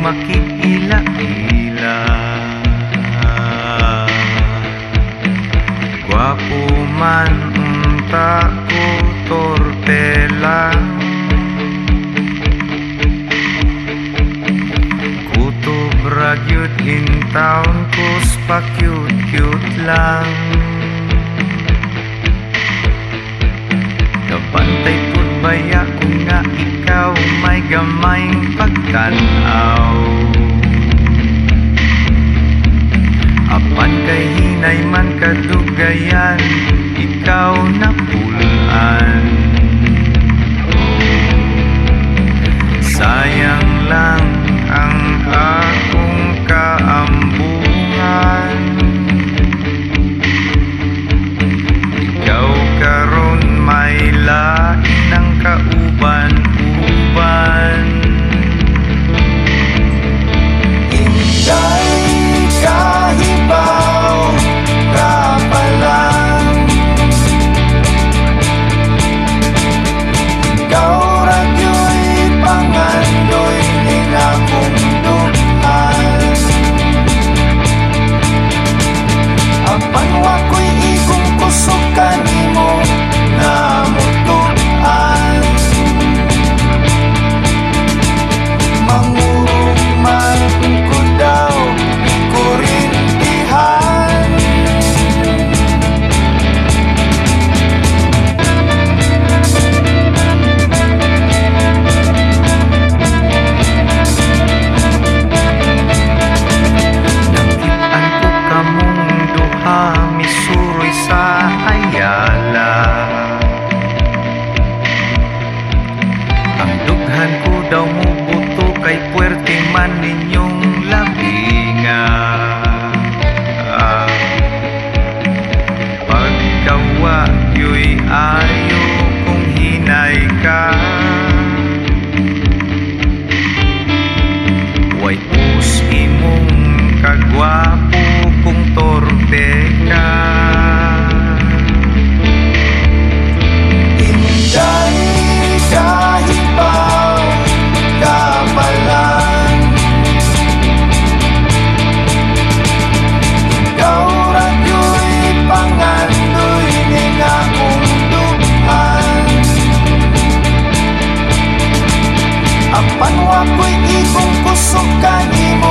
makikila-ila. Gwapo man unta ko torpe lang, kutob ragyod in town kus pa cute-cute lang. Kapantay pud baya kung nga ikaw may gamayng pagtanaw. Apan kay hinay man kadugayan, ikaw napulaan. Sayang lang ang akong kaambungan. Ikaw karon may lain ng kauban-uban. Inday kahibaw ka pa lang, ikaw radyo'y pangandoy ning akong duhan. Apan wako'y igong kusog kanimo na mutuan. Mangurong man ko daw ikurintihan. Nakitaan ko kamong duha misuroy sa Ayala. Ang dughan ko daw mo buto kay puwerte man ninyong labinga. Pagkawa yo'y ayo kung hinay ka. Way pus imong kagwapo kung torpe ka. Inday kahibaw ka pa lang, ikaw radyo'y pangandoy ning akong duhan. Apan wako'y igong kusog kanimo